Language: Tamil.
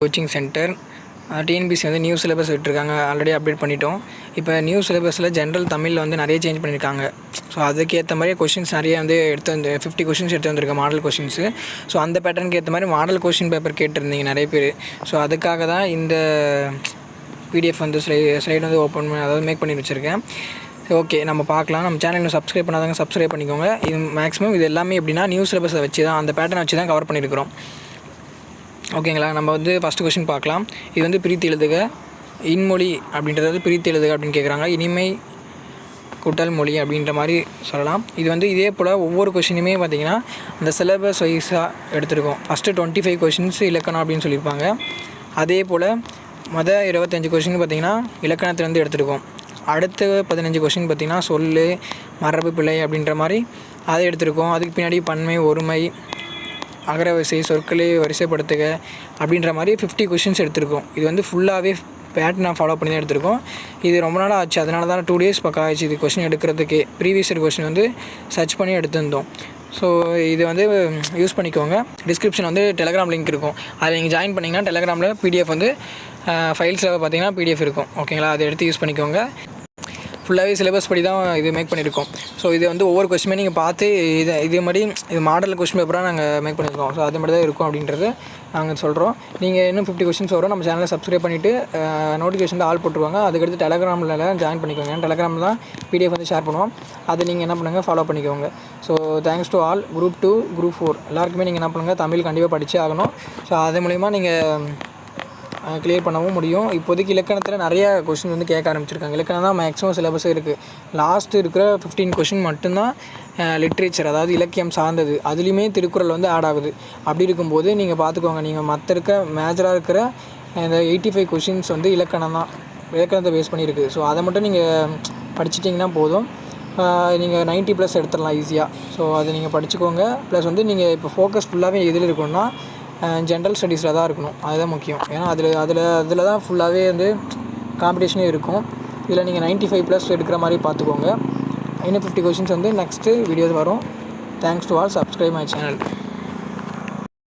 கோச்சிங் சென்டர் டிஎன்பிசி வந்து நியூ சிலபஸ் விட்டுருக்காங்க. ஆல்ரெடி அப்டேட் பண்ணிட்டோம். இப்போ நியூ சிலபஸில் ஜென்ரல் தமிழில் வந்து நிறைய சேஞ்ச் பண்ணியிருக்காங்க. ஸோ அதுக்கேற்ற மாதிரி கொஷின்ஸ் நிறைய வந்து எடுத்து வந்து 50 கொஷின்ஸ் எடுத்து வந்திருக்கேன் மாடல் கொஷின்ஸு. ஸோ அந்த பேட்டர்னுக்கு ஏற்ற மாதிரி மாடல் கொஷின் பேப்பர் கேட்டிருந்தீங்க நிறைய பேர். ஸோ அதுக்காக தான் இந்த பிடிஎஃப் வந்து ஸ்லைடு வந்து ஓப்பன் அதாவது மேக் பண்ணி வச்சுருக்கேன். ஓகே, நம்ம பார்க்கலாம். நம்ம சேனல் இன்னும் சப்ஸ்கிரைப் பண்ணாதாங்க சப்ஸ்கிரைப் பண்ணிக்கோங்க. இது மேக்ஸிமம் இது எல்லாமே எப்படின்னா நியூ சிலபஸை வச்சு தான் அந்த பேட்டர்னை வச்சு தான் கவர் பண்ணியிருக்கிறோம். ஓகேங்களா, நம்ம வந்து ஃபஸ்ட்டு கொஷின் பார்க்கலாம். இது வந்து பிரித்து எழுதுக. இன்மொழி அப்படின்றது பிரித்து எழுதுக அப்படின்னு கேட்குறாங்க. இனிமை கூட்டல் மொழி அப்படின்ற மாதிரி சொல்லலாம். இது வந்து இதே போல் ஒவ்வொரு கொஷினுமே பார்த்திங்கன்னா அந்த சிலபஸ் வைஸாக எடுத்துருக்கோம். ஃபஸ்ட்டு 25 கொஷின்ஸ் இலக்கணம் அப்படின்னு சொல்லியிருப்பாங்க. அதே போல் 25 கொஷின் பார்த்திங்கன்னா இலக்கணத்துலேருந்து எடுத்துருக்கோம். அடுத்த 15 கொஷின் பார்த்திங்கன்னா சொல், மரபு பிழை அப்படின்ற மாதிரி அதை எடுத்துருக்கோம். அதுக்கு பின்னாடி பன்மை, ஒருமை, அகரவரிசை, சொற்களை வரிசைப்படுத்துக அப்படின்ற மாதிரி 50 கொஷின்ஸ் எடுத்திருக்கோம். இது வந்து ஃபுல்லாகவே பேட்டர்னை ஃபாலோ பண்ணி தான் எடுத்திருக்கோம். இது ரொம்ப நாள் ஆச்சு, அதனால தான் 2 days பக்கம் ஆச்சு இது கொஷின் எடுக்கிறதுக்கு. ப்ரீவியஸ் இயர் கொஷின் வந்து சர்ச் பண்ணி எடுத்திருந்தோம். ஸோ இது வந்து யூஸ் பண்ணிக்கோங்க. டிஸ்கிரிப்ஷன் வந்து டெலகிராம் லிங்க் இருக்கும். அதை நீங்கள் ஜாயின் பண்ணிங்கன்னா டெலகிராமில் பிடிஎஃப் வந்து ஃபைல்ஸில் பார்த்தீங்கன்னா பிடிஎஃப் இருக்கும். ஓகேங்களா, அதை எடுத்து யூஸ் பண்ணிக்கோங்க. ஃபுல்லாகவே சிலபஸ் படி தான் இது மேக் பண்ணியிருக்கோம். ஸோ இது வந்து ஒவ்வொரு கொஸ்டினுமே நீங்கள் பார்த்து இது மாதிரி இது மாடல் கொஸ்டின் பேப்பராக நாங்கள் மேக் பண்ணியிருக்கோம். ஸோ அது மாதிரி தான் இருக்கும் அப்படின்றது நாங்கள் சொல்கிறோம். நீங்கள் இன்னும் 50 கொஸ்டின்ஸ் வரும். நம்ம சேனலை சப்ஸ்கிரைப் பண்ணிவிட்டு நோட்டிஃபிகேஷன் ஆல் போட்டுருவாங்க. அதுக்கடுத்து டெலகிராமில் ஜாயின் பண்ணிக்கோங்க. டெலகிராமில் தான் பிடிஎஃப் வந்து ஷேர் பண்ணுவோம். அதை நீங்கள் என்ன பண்ணுங்கள், ஃபாலோ பண்ணிக்கோங்க. So thanks to all. Group 2, group 4 எல்லாருக்குமே நீங்கள் என்ன பண்ணுங்கள், தமிழ் கண்டிப்பாக படித்தே ஆகணும். ஸோ அது மூலிமா நீங்கள் கிளியர் பண்ணவும் முடியும். இப்போதைக்கு இலக்கணத்தில் நிறைய கொஷின் வந்து கேட்க ஆரம்பிச்சிருக்காங்க. இலக்கணம் தான் மேக்ஸிமம் சிலபஸே இருக்குது. லாஸ்ட்டு இருக்கிற 15 கொஷின் மட்டும்தான் லிட்ரேச்சர், அதாவது இலக்கியம் சார்ந்தது. அதுலேயுமே திருக்குறள் வந்து ஆட் ஆகுது. அப்படி இருக்கும்போது நீங்கள் பார்த்துக்கோங்க, நீங்கள் மற்ற மேஜராக இருக்கிற இந்த 85 கொஷின்ஸ் வந்து இலக்கணம் தான், இலக்கணத்தை பேஸ் பண்ணியிருக்கு. ஸோ அதை மட்டும் நீங்கள் படிச்சிட்டிங்கன்னா போதும். நீங்கள் 90+ எடுத்துடலாம் ஈஸியாக. ஸோ அதை நீங்கள் படிச்சுக்கோங்க. ப்ளஸ் வந்து நீங்கள் இப்போ ஃபோக்கஸ் ஃபுல்லாகவே எதில் இருக்கணும்னா ஜென்ரல் ஸ்டடீஸில் தான் இருக்கணும். அதுதான் முக்கியம். ஏன்னா அதில் தான் ஃபுல்லாகவே வந்து காம்படிஷனே இருக்கும். இதில் நீங்கள் 95+ எடுக்கிற மாதிரி பார்த்துக்கோங்க. இன்னும் 50 கொஷின்ஸ் வந்து நெக்ஸ்ட்டு வீடியோஸ் வரும். Thanks to all. Subscribe my channel.